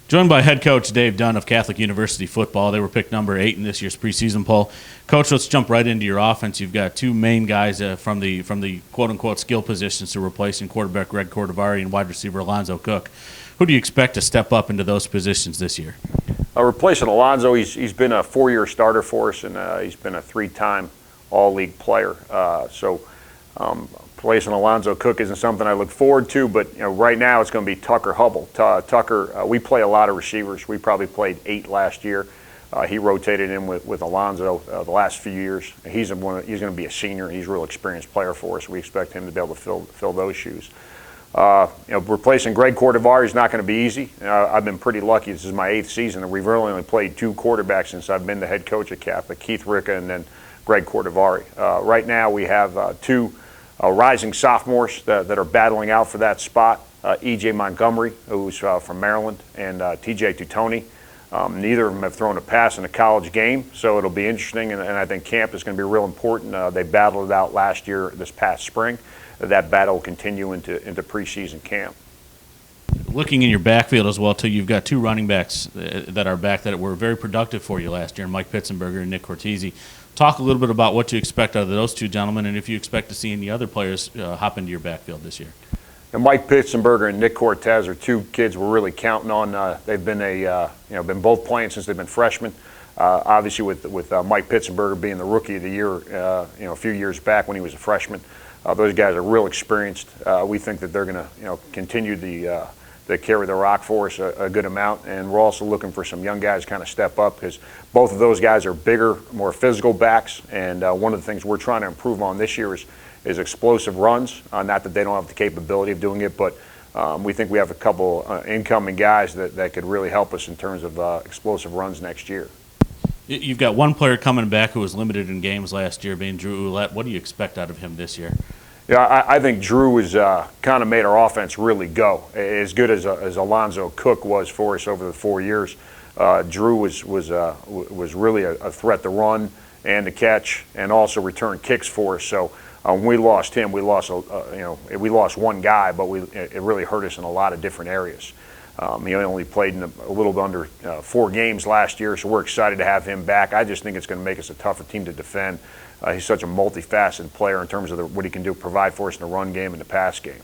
Joined by head coach Dave Dunn of Catholic University Football. They were picked number 8 in this year's preseason poll. Coach, let's jump right into your offense. You've got two main guys from the quote-unquote skill positions to replace in quarterback Greg Cordovari and wide receiver Alonzo Cook. Who do you expect to step up into those positions this year? Replacing Alonzo, he's been a 4-year starter for us, and he's been a 3-time All-League player. Replacing Alonzo Cook isn't something I look forward to, but right now it's going to be Tucker Hubble. Tucker, we play a lot of receivers. We probably played 8 last year. He rotated in with Alonzo the last few years. He's going to be a senior. He's a real experienced player for us. We expect him to be able to fill those shoes. Replacing Greg Cordovari is not going to be easy. I've been pretty lucky. This is my 8th season, and we've really only played 2 quarterbacks since I've been the head coach at Catholic, Keith Ricca and then Greg Cordovari. Right now we have 2 rising sophomores that are battling out for that spot. E.J. Montgomery, who's from Maryland, and T.J. Tutoni. Neither of them have thrown a pass in a college game, so it'll be interesting, and I think camp is going to be real important. They battled it out last year, this past spring. That battle will continue into preseason camp. Looking in your backfield as well, too, you've got 2 running backs that are back that were very productive for you last year, Mike Pitzenberger and Nick Cortese. Talk a little bit about what you expect out of those 2 gentlemen, and if you expect to see any other players hop into your backfield this year. And Mike Pitzenberger and Nick Cortese are 2 kids we're really counting on. They've been been both playing since they've been freshmen. Obviously, with Mike Pitzenberger being the rookie of the year, a few years back when he was a freshman, those guys are real experienced. We think that they're going to continue to carry the rock for us a good amount, and we're also looking for some young guys to kind of step up because both of those guys are bigger, more physical backs, and one of the things we're trying to improve on this year is explosive runs. Not that they don't have the capability of doing it, but we think we have a couple incoming guys that could really help us in terms of explosive runs next year. You've got one player coming back who was limited in games last year, being Drew Ouellette. What do you expect out of him this year? Yeah, I think Drew has kind of made our offense really go. As good as Alonzo Cook was for us over the 4 years, Drew was really a threat to run and to catch, and also return kicks for us. So when we lost him, we lost one guy, but it really hurt us in a lot of different areas. He only played in a little under 4 games last year, so we're excited to have him back. I just think it's going to make us a tougher team to defend. He's such a multifaceted player in terms of what he can do, provide for us in the run game and the pass game.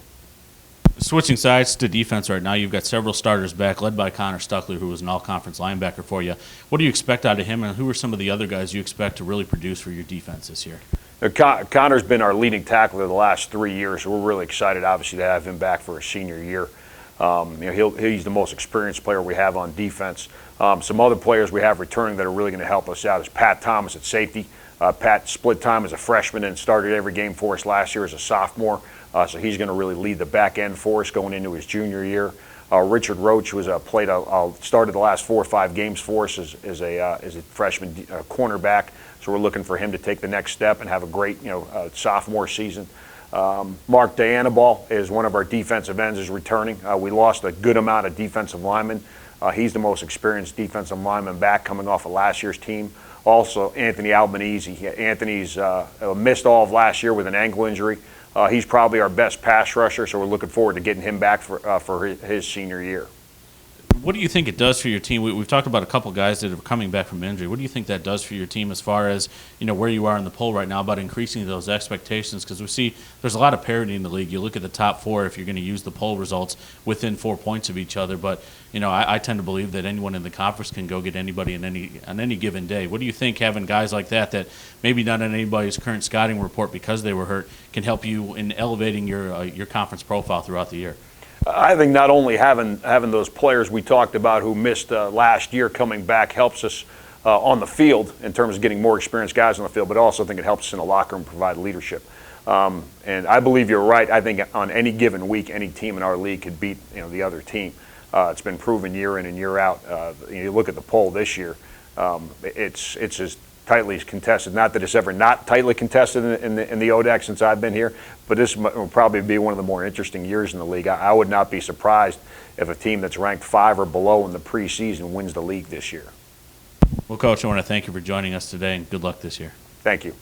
Switching sides to defense right now, you've got several starters back, led by Connor Stuckler, who was an all-conference linebacker for you. What do you expect out of him, and who are some of the other guys you expect to really produce for your defense this year? Connor's been our leading tackler the last 3 years, so we're really excited, obviously, to have him back for his senior year. He's the most experienced player we have on defense. Some other players we have returning that are really going to help us out is Pat Thomas at safety. Pat split time as a freshman and started every game for us last year as a sophomore, so he's going to really lead the back end for us going into his junior year. Richard Roach was started the last 4 or 5 games for us as a freshman cornerback, so we're looking for him to take the next step and have a great sophomore season. Mark Dianabal is one of our defensive ends, is returning. We lost a good amount of defensive linemen. He's the most experienced defensive lineman back coming off of last year's team. Also, Anthony Albanese. Anthony's missed all of last year with an ankle injury. He's probably our best pass rusher, so we're looking forward to getting him back for his senior year. What do you think it does for your team? We've talked about a couple guys that are coming back from injury. What do you think that does for your team as far as where you are in the poll right now about increasing those expectations? Because we see there's a lot of parity in the league. You look at the top 4 if you're going to use the poll results within 4 points of each other. But I tend to believe that anyone in the conference can go get anybody on any given day. What do you think having guys like that maybe not on anybody's current scouting report because they were hurt can help you in elevating your conference profile throughout the year? I think not only having those players we talked about who missed last year coming back helps us on the field in terms of getting more experienced guys on the field, but I also think it helps us in the locker room provide leadership. And I believe you're right. I think on any given week, any team in our league could beat the other team. It's been proven year in and year out. You look at the poll this year, it's as tightly contested. Not that it's ever not tightly contested in the ODAC since I've been here, but this will probably be one of the more interesting years in the league. I would not be surprised if a team that's ranked 5 or below in the preseason wins the league this year. Well, Coach, I want to thank you for joining us today, and good luck this year. Thank you.